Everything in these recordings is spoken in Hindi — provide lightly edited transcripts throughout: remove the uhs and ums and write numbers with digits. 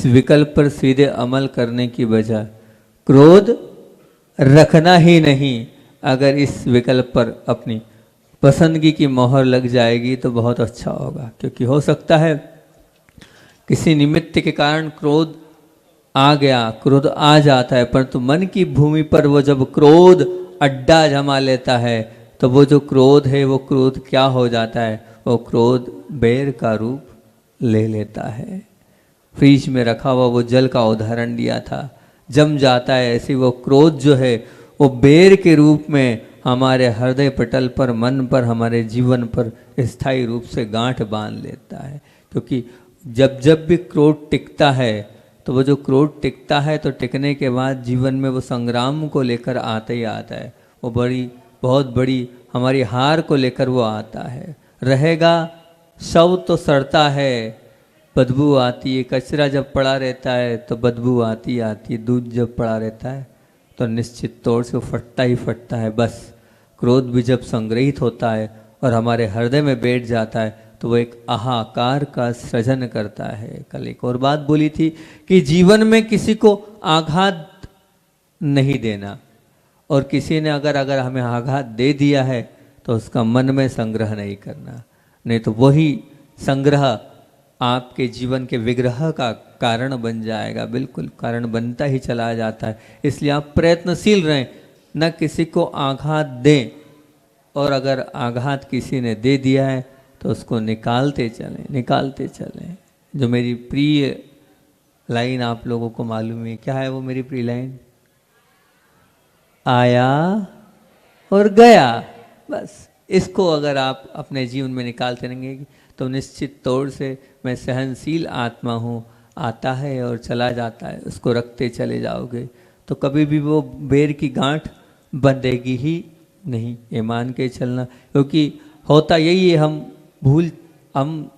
इस विकल्प पर सीधे अमल करने की बजाय क्रोध रखना ही नहीं। अगर इस विकल्प पर अपनी पसंदगी की मोहर लग जाएगी तो बहुत अच्छा होगा, क्योंकि हो सकता है किसी निमित्त के कारण क्रोध आ गया, क्रोध आ जाता है, परंतु मन की भूमि पर वो जब क्रोध अड्डा जमा लेता है तो वो जो क्रोध है वो क्रोध क्या हो जाता है, वो क्रोध बैर का रूप ले लेता है। फ्रिज में रखा हुआ वो जल का उदाहरण दिया था, जम जाता है, ऐसे वो क्रोध जो है वो बैर के रूप में हमारे हृदय पटल पर, मन पर, हमारे जीवन पर स्थायी रूप से गांठ बांध लेता है। क्योंकि जब जब भी क्रोध टिकता है तो वो जो क्रोध टिकता है तो टिकने के बाद जीवन में वो संग्राम को लेकर आता ही आता है, वो बहुत बड़ी हमारी हार को लेकर वो आता है। रहेगा शव तो सड़ता है, बदबू आती है, कचरा जब पड़ा रहता है तो बदबू आती है, दूध जब पड़ा रहता है तो निश्चित तौर से वो फटता ही फटता है। बस क्रोध भी जब संग्रहित होता है और हमारे हृदय में बैठ जाता है तो वो एक आहाकार का सृजन करता है। कल एक और बात बोली थी कि जीवन में किसी को आघात नहीं देना, और किसी ने अगर हमें आघात दे दिया है तो उसका मन में संग्रह नहीं करना, नहीं तो वही संग्रह आपके जीवन के विग्रह का कारण बन जाएगा, बिल्कुल कारण बनता ही चला जाता है। इसलिए आप प्रयत्नशील रहें, न किसी को आघात दें, और अगर आघात किसी ने दे दिया है तो उसको निकालते चलें। जो मेरी प्रिय लाइन आप लोगों को मालूम है, क्या है वो मेरी प्रिय लाइन? आया और गया। बस इसको अगर आप अपने जीवन में निकालते रहेंगे तो निश्चित तौर से मैं सहनशील आत्मा हूँ, आता है और चला जाता है, उसको रखते चले जाओगे तो कभी भी वो बेर की गांठ बंधेगी ही नहीं, ये मान के चलना। क्योंकि होता यही है, हम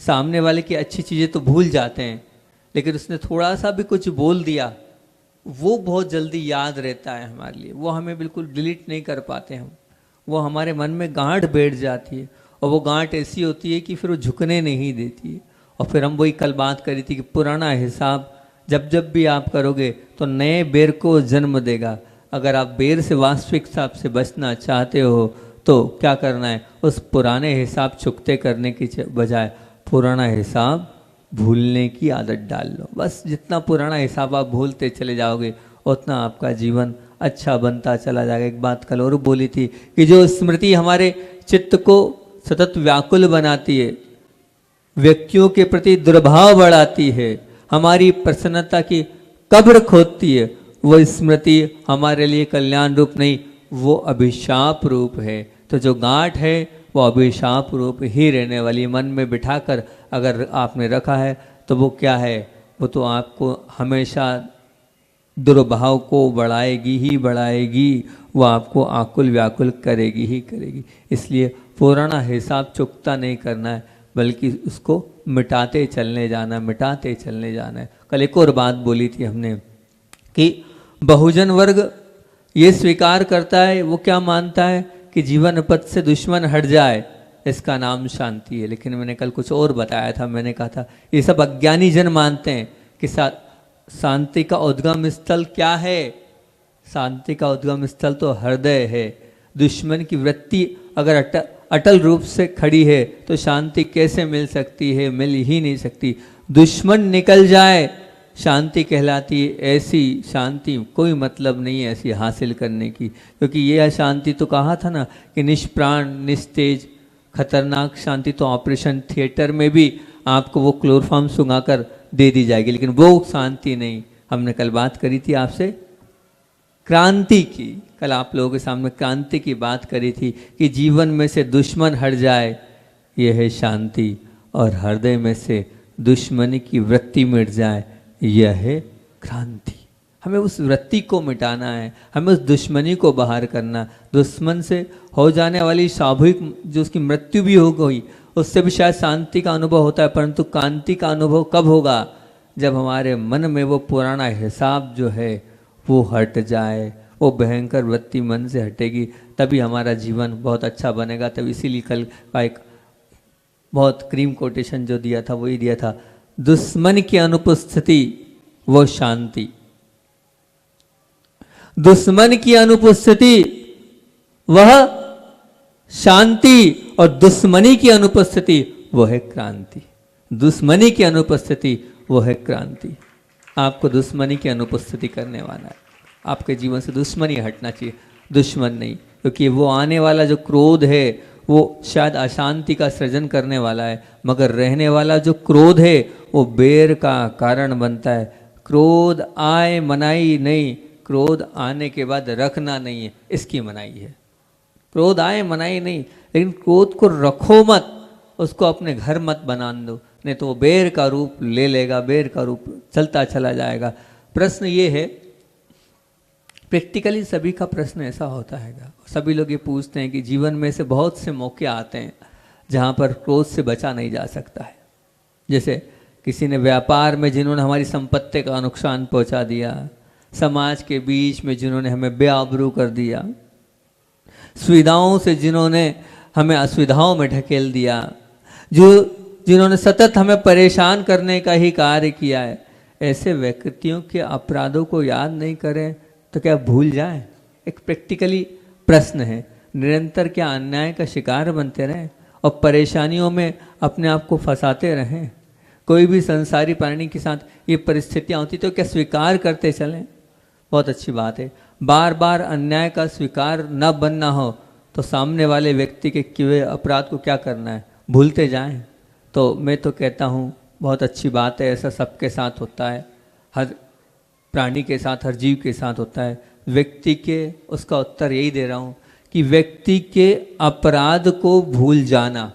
सामने वाले की अच्छी चीज़ें तो भूल जाते हैं, लेकिन उसने थोड़ा सा भी कुछ बोल दिया वो बहुत जल्दी याद रहता है हमारे लिए, वो हमें बिल्कुल डिलीट नहीं कर पाते हम, वो हमारे मन में गांठ बैठ जाती है, और वो गांठ ऐसी होती है कि फिर वो झुकने नहीं देती है। और फिर हम वही कल बात करी थी कि पुराना हिसाब जब भी आप करोगे तो नए बेर को जन्म देगा। अगर आप बेर से वास्तविक हिसाब से बचना चाहते हो तो क्या करना है, उस पुराने हिसाब चुकते करने की बजाय पुराना हिसाब भूलने की आदत डाल लो। बस जितना पुराना हिसाब आप भूलते चले जाओगे उतना आपका जीवन अच्छा बनता चला जाएगा। एक बात कल और बोली थी कि जो स्मृति हमारे चित्त को सतत व्याकुल बनाती है, व्यक्तियों के प्रति दुर्भाव बढ़ाती है, हमारी प्रसन्नता की कब्र खोदती है, वो स्मृति हमारे लिए कल्याण रूप नहीं, वो अभिशाप रूप है। तो जो गांठ है वो अभिशाप रूप ही रहने वाली, मन में बिठाकर अगर आपने रखा है तो वो क्या है, वो तो आपको हमेशा दुर्भाव को बढ़ाएगी ही बढ़ाएगी, वो आपको आकुल व्याकुल करेगी ही करेगी। इसलिए पुराना हिसाब चुकता नहीं करना है, बल्कि उसको मिटाते चलने जाना है। कल एक और बात बोली थी हमने कि बहुजन वर्ग ये स्वीकार करता है, वो क्या मानता है कि जीवन पथ से दुश्मन हट जाए इसका नाम शांति है। लेकिन मैंने कल कुछ और बताया था, मैंने कहा था ये सब अज्ञानी जन मानते हैं कि शांति का उद्गम स्थल क्या है, शांति का उद्गम स्थल तो हृदय है। दुश्मन की वृत्ति अगर अटल रूप से खड़ी है तो शांति कैसे मिल सकती है, मिल ही नहीं सकती। दुश्मन निकल जाए शांति कहलाती है। ऐसी शांति कोई मतलब नहीं है ऐसी हासिल करने की, क्योंकि ये शांति तो कहा था ना कि निष्प्राण निस्तेज खतरनाक शांति तो ऑपरेशन थिएटर में भी आपको वो क्लोरोफॉर्म सुंघाकर दे दी जाएगी, लेकिन वो शांति नहीं। हमने कल बात करी थी आपसे क्रांति की, कल आप लोगों के सामने क्रांति की बात करी थी कि जीवन में से दुश्मन हट जाए यह है शांति, और हृदय में से दुश्मनी की वृत्ति मिट जाए यह है क्रांति। हमें उस वृत्ति को मिटाना है, हमें उस दुश्मनी को बाहर करना। दुश्मन से हो जाने वाली स्वाभाविक जो उसकी मृत्यु भी हो गई उससे भी शायद शांति का अनुभव होता है, परंतु क्रांति का अनुभव कब होगा, जब हमारे मन में वो पुराना हिसाब जो है वो हट जाए, वो भयंकर वृत्ति मन से हटेगी, तभी हमारा जीवन बहुत अच्छा बनेगा। तब इसीलिए कल का एक बहुत क्रीम कोटेशन जो दिया था वही दिया था, दुश्मन की अनुपस्थिति वो शांति, दुश्मन की अनुपस्थिति वह शांति, और दुश्मनी की अनुपस्थिति वो है क्रांति। दुश्मनी की अनुपस्थिति वो है क्रांति। आपको दुश्मनी की अनुपस्थिति करने वाला है, आपके जीवन से दुश्मनी हटना चाहिए, दुश्मन नहीं, क्योंकि वो आने वाला जो क्रोध है वो शायद अशांति का सृजन करने वाला है, मगर रहने वाला जो क्रोध है वो बैर का कारण बनता है। क्रोध आए मनाई नहीं, क्रोध आने के बाद रखना नहीं है, इसकी मनाई है। क्रोध आए मनाई नहीं, लेकिन क्रोध को रखो मत, उसको अपने घर मत बना दो, नहीं तो वो बैर का रूप ले लेगा, बैर का रूप चलता चला जाएगा। प्रश्न ये है, प्रैक्टिकली सभी का प्रश्न ऐसा होता है, सभी लोग ये पूछते हैं कि जीवन में से बहुत से मौके आते हैं जहाँ पर क्रोध से बचा नहीं जा सकता है। जैसे किसी ने व्यापार में जिन्होंने हमारी संपत्ति का नुकसान पहुँचा दिया, समाज के बीच में जिन्होंने हमें बेआबरू कर दिया, सुविधाओं से जिन्होंने हमें असुविधाओं में ढकेल दिया, जिन्होंने सतत हमें परेशान करने का ही कार्य किया है, ऐसे व्यक्तियों के अपराधों को याद नहीं करें तो क्या भूल जाएं? एक प्रैक्टिकली प्रश्न है। निरंतर क्या अन्याय का शिकार बनते रहें और परेशानियों में अपने आप को फंसाते रहें? कोई भी संसारी प्राणी के साथ ये परिस्थितियाँ होती तो क्या स्वीकार करते चलें? बहुत अच्छी बात है। बार बार अन्याय का स्वीकार न बनना हो तो सामने वाले व्यक्ति के किए हुए अपराध को क्या करना है? भूलते जाएं। तो मैं तो कहता हूँ बहुत अच्छी बात है, ऐसा सबके साथ होता है, हर प्राणी के साथ, हर जीव के साथ होता है। व्यक्ति के, उसका उत्तर यही दे रहा हूँ कि व्यक्ति के अपराध को भूल जाना,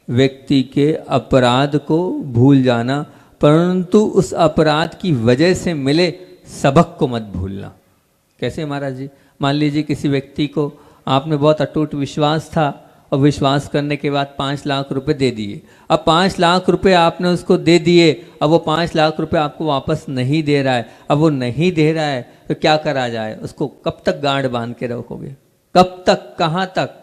व्यक्ति के अपराध को भूल जाना, परंतु उस अपराध की वजह से मिले सबक को मत भूलना। कैसे महाराज जी? मान लीजिए किसी व्यक्ति को आपने बहुत अटूट विश्वास था और विश्वास करने के बाद 5 लाख रुपए दे दिए। अब 5 लाख रुपए आपने उसको दे दिए, अब वो 5 लाख रुपए आपको वापस नहीं दे रहा है। अब वो नहीं दे रहा है तो क्या करा जाए? उसको कब तक गांठ बांध के रखोगे? कब तक, कहाँ तक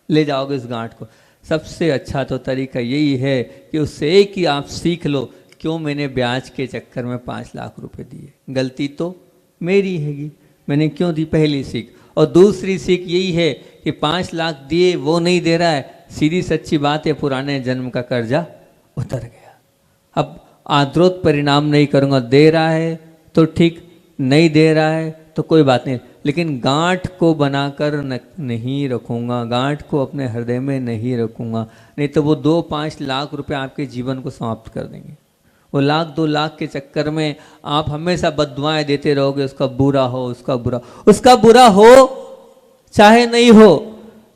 ले जाओगे इस गांठ को? सबसे अच्छा तो तरीका यही है कि उससे एक ही आप सीख लो, क्यों मैंने ब्याज के चक्कर में 5 लाख रुपए दिए? गलती तो मेरी हैगी, मैंने क्यों दी? पहली सीख। और दूसरी सीख यही है कि 5 लाख दिए, वो नहीं दे रहा है, सीधी सच्ची बात है, पुराने जन्म का कर्जा उतर गया। अब आद्रोत परिणाम नहीं करूँगा, दे रहा है तो ठीक, नहीं दे रहा है तो कोई बात नहीं, लेकिन गांठ को बनाकर नहीं रखूँगा, गांठ को अपने हृदय में नहीं रखूँगा, नहीं तो वो 2-5 लाख रुपए आपके जीवन को समाप्त कर देंगे। वो 1-2 लाख के चक्कर में आप हमेशा बद्दुआएं देते रहोगे, उसका बुरा हो, उसका बुरा हो चाहे नहीं हो,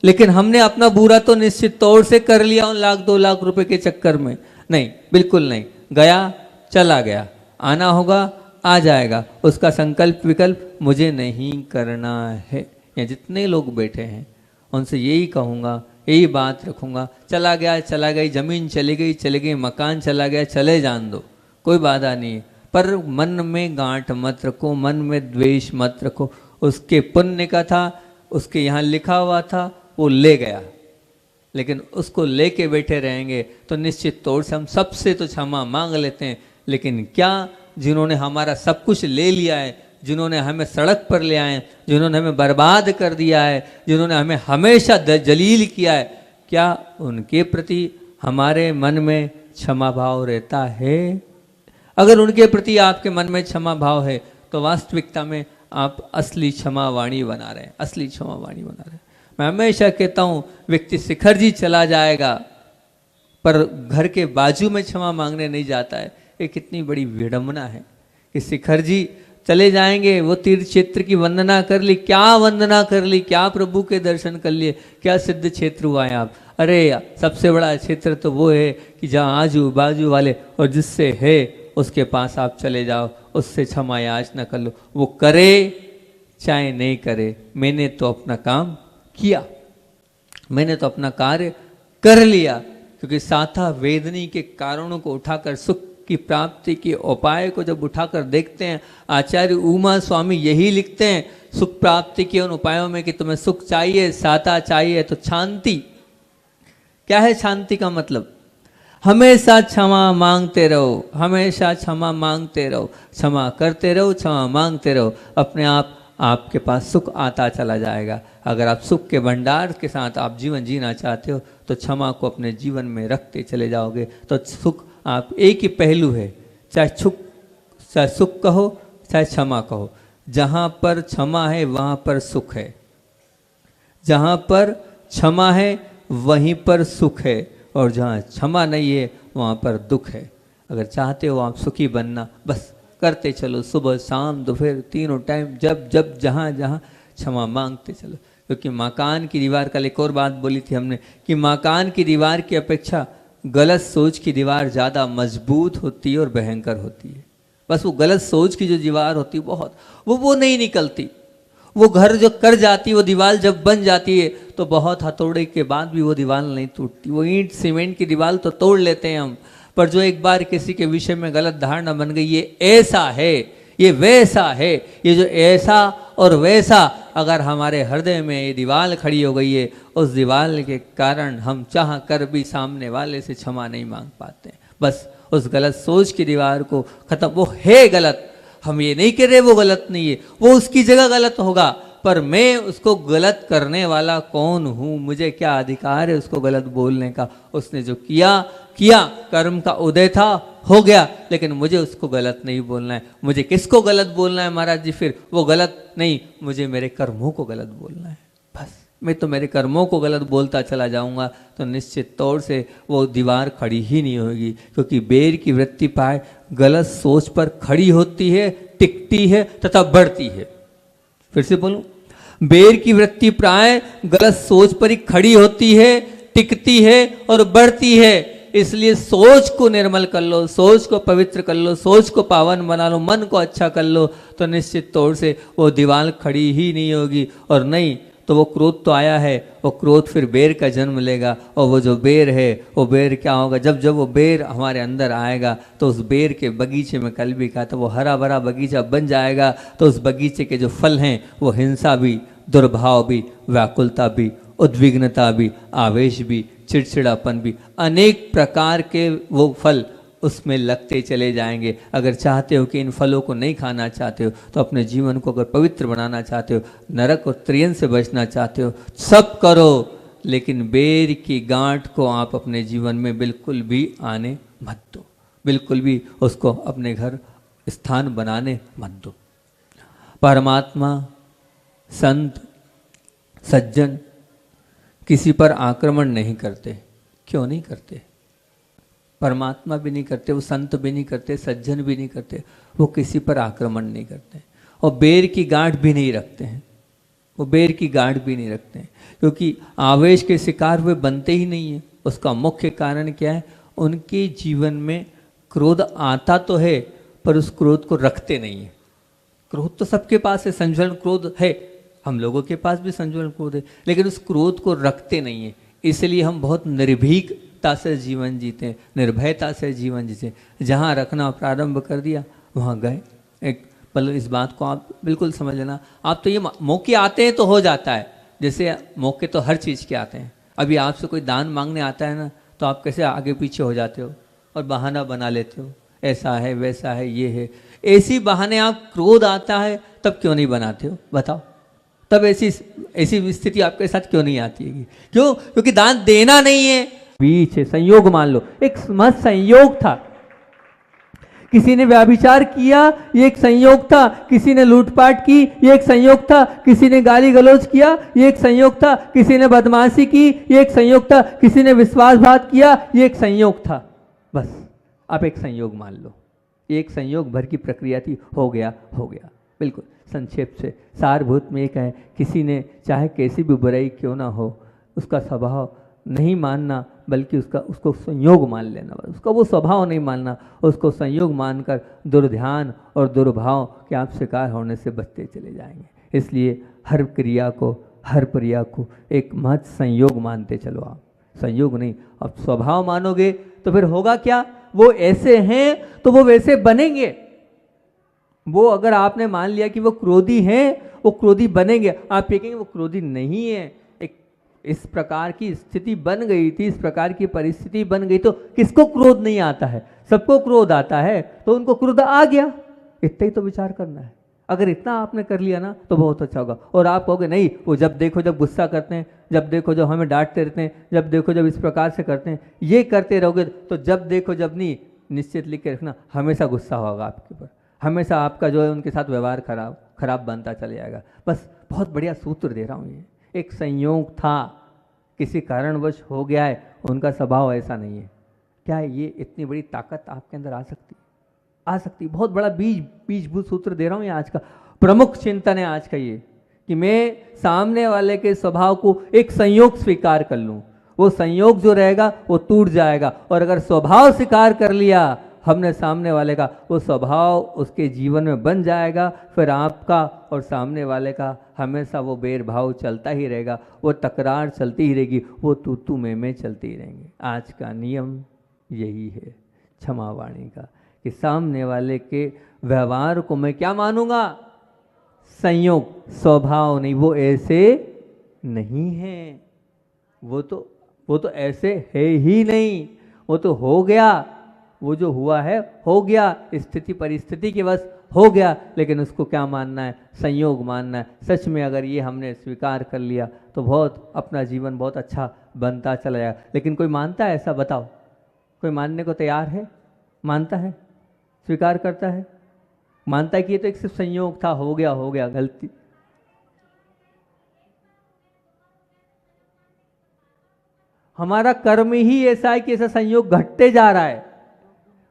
लेकिन हमने अपना बुरा तो निश्चित तौर से कर लिया उन 1-2 लाख रुपए के चक्कर में। नहीं, बिल्कुल नहीं। गया चला गया, आना होगा आ जाएगा, उसका संकल्प विकल्प मुझे नहीं करना है। या जितने लोग बैठे हैं उनसे यही कहूँगा, यही बात रखूँगा, चला गया चला गई, जमीन चली गई, मकान चला गया, चले जान दो, कोई बाधा नहीं है, पर मन में गांठ मत रखो, मन में द्वेष मत रखो। उसके पुण्य का था, उसके यहाँ लिखा हुआ था, वो ले गया, लेकिन उसको लेके बैठे रहेंगे तो निश्चित तौर से हम सबसे तो क्षमा मांग लेते हैं, लेकिन क्या जिन्होंने हमारा सब कुछ ले लिया है, जिन्होंने हमें सड़क पर ले आए, जिन्होंने हमें बर्बाद कर दिया है, जिन्होंने हमें हमेशा जलील किया है, क्या उनके प्रति हमारे मन में क्षमा भाव रहता है? अगर उनके प्रति आपके मन में क्षमा भाव है तो वास्तविकता में आप असली क्षमा वाणी बना रहे हैं, असली क्षमा वाणी बना रहे हैं। मैं हमेशा कहता हूँ, व्यक्ति शिखर जी चला जाएगा पर घर के बाजू में क्षमा मांगने नहीं जाता है। ये कितनी बड़ी विडंबना है कि शिखर जी चले जाएंगे, वो तीर्थ क्षेत्र की वंदना कर ली, क्या वंदना कर ली, क्या प्रभु के दर्शन कर लिए, क्या सिद्ध क्षेत्र हुआ है आप? अरे सबसे बड़ा क्षेत्र तो वो है कि जहाँ आजू बाजू वाले और जिससे है उसके पास आप चले जाओ, उससे क्षमा याचना कर लो, वो करे चाहे नहीं करे, मैंने तो अपना काम किया, मैंने तो अपना कार्य कर लिया। क्योंकि साथा वेदनी के कारणों को उठाकर सुख की प्राप्ति के उपाय को जब उठाकर देखते हैं, आचार्य उमा स्वामी यही लिखते हैं सुख प्राप्ति के उन उपायों में कि तुम्हें सुख चाहिए, साता चाहिए तो शांति। क्या है शांति का मतलब? हमेशा क्षमा मांगते रहो, हमेशा क्षमा मांगते रहो, क्षमा करते रहो, क्षमा मांगते रहो। अपने आप आपके पास सुख आता चला जाएगा। अगर आप सुख के भंडार के साथ आप जीवन जीना चाहते हो तो क्षमा को अपने जीवन में रखते चले जाओगे तो सुख आप एक ही पहलू है, चाहे सुख कहो चाहे क्षमा कहो। जहाँ पर क्षमा है वहाँ पर सुख है, जहाँ पर क्षमा है वहीं पर सुख है, और जहाँ क्षमा नहीं है वहाँ पर दुख है। अगर चाहते हो आप सुखी बनना, बस करते चलो, सुबह शाम दोपहर तीनों टाइम, जब जब जहाँ जहाँ क्षमा मांगते चलो। क्योंकि मकान की दीवार, कल एक और बात बोली थी हमने कि मकान की दीवार की अपेक्षा गलत सोच की दीवार ज़्यादा मजबूत होती है और भयंकर होती है। बस वो गलत सोच की जो दीवार होती है बहुत, वो नहीं निकलती। वो घर जो कर जाती है, वो दीवार जब बन जाती है तो बहुत हथौड़े के बाद भी वो दीवार नहीं टूटती। वो ईंट सीमेंट की दीवार तो तोड़ लेते हैं हम, पर जो एक बार किसी के विषय में गलत धारणा बन गई, ये ऐसा है, ये वैसा है, ये जो ऐसा और वैसा अगर हमारे हृदय में ये दीवार खड़ी हो गई है, उस दीवार के कारण हम चाह कर भी सामने वाले से क्षमा नहीं मांग पाते। बस उस गलत सोच की दीवार को खत्म, वो है गलत, हम ये नहीं कह रहे वो गलत नहीं है, वो उसकी जगह गलत होगा, पर मैं उसको गलत करने वाला कौन हूँ, मुझे क्या अधिकार है उसको गलत बोलने का। उसने जो किया कर्म का उदय था, हो गया, लेकिन मुझे उसको गलत नहीं बोलना है। मुझे किसको गलत बोलना है महाराज जी? फिर वो गलत नहीं, मुझे मेरे कर्मों को गलत बोलना है। बस मैं तो मेरे कर्मों को गलत बोलता चला जाऊंगा तो निश्चित तौर से वो दीवार खड़ी ही नहीं होगी। क्योंकि बेर की वृत्ति पाए गलत सोच पर खड़ी होती है, टिकती है तथा बढ़ती है। फिर से बोलूं, बेर की वृत्ति प्राय गलत सोच पर ही खड़ी होती है, टिकती है और बढ़ती है। इसलिए सोच को निर्मल कर लो, सोच को पवित्र कर लो, सोच को पावन बना लो, मन को अच्छा कर लो, तो निश्चित तौर से वो दीवार खड़ी ही नहीं होगी। और नहीं तो वो क्रोध तो आया है, वो क्रोध फिर बेर का जन्म लेगा, और वो जो बेर है वो बेर क्या होगा, जब जब वो बेर हमारे अंदर आएगा तो उस बेर के बगीचे में, कल भी कहा था, वो हरा भरा बगीचा बन जाएगा। तो उस बगीचे के जो फल हैं वो हिंसा भी, दुर्भाव भी, व्याकुलता भी, उद्विग्नता भी, आवेश भी, चिड़चिड़ापन भी, अनेक प्रकार के वो फल उसमें लगते चले जाएंगे। अगर चाहते हो कि इन फलों को नहीं खाना चाहते हो तो अपने जीवन को अगर पवित्र बनाना चाहते हो, नरक और त्रियन से बचना चाहते हो, सब करो, लेकिन बेर की गांठ को आप अपने जीवन में बिल्कुल भी आने मत दो, बिल्कुल भी उसको अपने घर स्थान बनाने मत दो। परमात्मा, संत, सज्जन किसी पर आक्रमण नहीं करते। क्यों नहीं करते? परमात्मा भी नहीं करते, वो संत भी नहीं करते, सज्जन भी नहीं करते, वो किसी पर आक्रमण नहीं करते, और बेर की गांठ भी नहीं रखते हैं। वो बेर की गांठ भी नहीं रखते हैं क्योंकि आवेश के शिकार वे बनते ही नहीं है। उसका मुख्य कारण क्या है? उनके जीवन में क्रोध आता तो है पर उस क्रोध को रखते नहीं है। क्रोध तो सबके पास है, संज्वलन क्रोध है, हम लोगों के पास भी संज्वलन क्रोध है, लेकिन उस क्रोध को रखते नहीं है। इसलिए हम बहुत निर्भीकता से जीवन जीते हैं, निर्भयता से जीवन जीते हैं। जहाँ रखना प्रारंभ कर दिया वहाँ गए। एक पल इस बात को आप बिल्कुल समझ लेना। आप तो ये मौके आते हैं तो हो जाता है, जैसे मौके तो हर चीज़ के आते हैं। अभी आपसे कोई दान मांगने आता है ना, तो आप कैसे आगे पीछे हो जाते हो और बहाना बना लेते हो, ऐसा है वैसा है ये है। ऐसी बहाने आप क्रोध आता है तब क्यों नहीं बनाते हो? बताओ, तब ऐसी स्थिति आपके साथ क्यों नहीं आती है? क्यों? क्योंकि दान देना नहीं है। बीच है, संयोग मान लो, एक मत संयोग था, किसी ने व्याभिचार किया, ये एक संयोग था, किसी ने लूटपाट की, ये एक संयोग था, किसी ने गाली गलौज किया, ये एक संयोग था, किसी ने बदमाशी की, ये एक संयोग था, किसी ने विश्वासघात किया, ये एक संयोग था। बस आप एक संयोग मान लो, एक संयोग भर की प्रक्रिया थी, हो गया हो गया। बिल्कुल संक्षेप से सारभूत में एक है, किसी ने चाहे कैसी भी बुराई क्यों ना हो, उसका स्वभाव नहीं मानना, बल्कि उसको संयोग मान लेना, उसका वो स्वभाव नहीं मानना, उसको संयोग मानकर दुर्ध्यान और दुर्भाव के आप शिकार होने से बचते चले जाएंगे। इसलिए हर क्रिया को, हर क्रिया को एक महत् संयोग मानते चलो आप, संयोग नहीं। अब स्वभाव मानोगे तो फिर होगा क्या? वो ऐसे हैं तो वो वैसे बनेंगे। वो अगर आपने मान लिया कि वो क्रोधी हैं, वो क्रोधी बनेंगे। आप देखेंगे वो क्रोधी नहीं है, एक इस प्रकार की स्थिति बन गई थी, इस प्रकार की परिस्थिति बन गई, तो किसको क्रोध नहीं आता है? सबको क्रोध आता है, तो उनको क्रोध आ गया। इतना ही तो विचार करना है। अगर इतना आपने कर लिया ना तो बहुत अच्छा होगा। और आप कहोगे नहीं, वो जब देखो जब गुस्सा करते हैं, जब देखो जब हमें डांटते रहते हैं, जब देखो जब इस प्रकार से करते हैं, ये करते रहोगे तो जब देखो जब नहीं, निश्चित लिख के रखना, हमेशा गुस्सा होगा आपके ऊपर, हमेशा आपका जो है उनके साथ व्यवहार खराब बनता चले जाएगा। बस बहुत बढ़िया सूत्र दे रहा हूँ। ये एक संयोग था, किसी कारणवश हो गया है, उनका स्वभाव ऐसा नहीं है। क्या ये इतनी बड़ी ताकत आपके अंदर आ सकती? आ सकती। बहुत बड़ा बीजभूत सूत्र दे रहा हूँ। ये आज का प्रमुख चिंतन है आज का ये, कि मैं सामने वाले के स्वभाव को एक संयोग स्वीकार कर लूँ। वो संयोग जो रहेगा वो टूट जाएगा, और अगर स्वभाव स्वीकार कर लिया हमने सामने वाले का, वो स्वभाव उसके जीवन में बन जाएगा। फिर आपका और सामने वाले का हमेशा वो भेदभाव चलता ही रहेगा, वो तकरार चलती ही रहेगी, वो तू में चलती ही रहेंगे। आज का नियम यही है क्षमा वाणी का, कि सामने वाले के व्यवहार को मैं क्या मानूंगा? संयोग, स्वभाव नहीं। वो ऐसे नहीं है, वो तो ऐसे है ही नहीं। वो तो हो गया, वो जो हुआ है हो गया, स्थिति परिस्थिति के बस हो गया। लेकिन उसको क्या मानना है? संयोग मानना है। सच में अगर ये हमने स्वीकार कर लिया तो बहुत अपना जीवन बहुत अच्छा बनता चला जाएगा। लेकिन कोई मानता है ऐसा? बताओ, कोई मानने को तैयार है? मानता है? स्वीकार करता है? मानता है कि ये तो एक सिर्फ संयोग था, हो गया गलती। हमारा कर्म ही ऐसा है कि ऐसा संयोग घटते जा रहा है,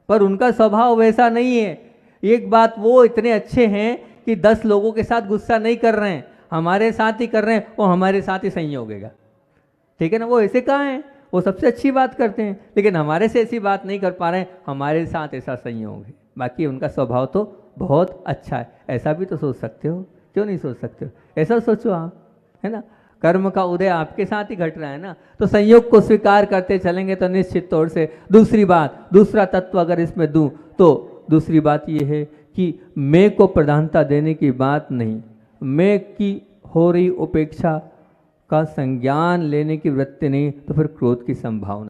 पर उनका स्वभाव वैसा नहीं है। एक बात, वो इतने अच्छे हैं कि 10 लोगों के साथ गुस्सा नहीं कर रहे हैं, हमारे साथ ही कर रहे हैं, वो हमारे साथ ही संयोग होगा। ठीक है ना? वो ऐसे कहाँ हैं? वो सबसे अच्छी बात करते हैं, लेकिन हमारे से ऐसी बात नहीं कर पा रहे हैं, हमारे साथ ऐसा संयोग है। बाकी उनका स्वभाव तो बहुत अच्छा है। ऐसा भी तो सोच सकते हो, क्यों नहीं सोच सकते हो? ऐसा सोचो आप, है ना? कर्म का उदय आपके साथ ही घट रहा है ना, तो संयोग को स्वीकार करते चलेंगे तो निश्चित तौर से। दूसरा तत्व अगर इसमें दूं तो दूसरी बात यह है कि मैं को प्रधानता देने की बात नहीं, मैं की हो रही उपेक्षा का संज्ञान लेने की वृत्ति नहीं, तो फिर क्रोध की संभावना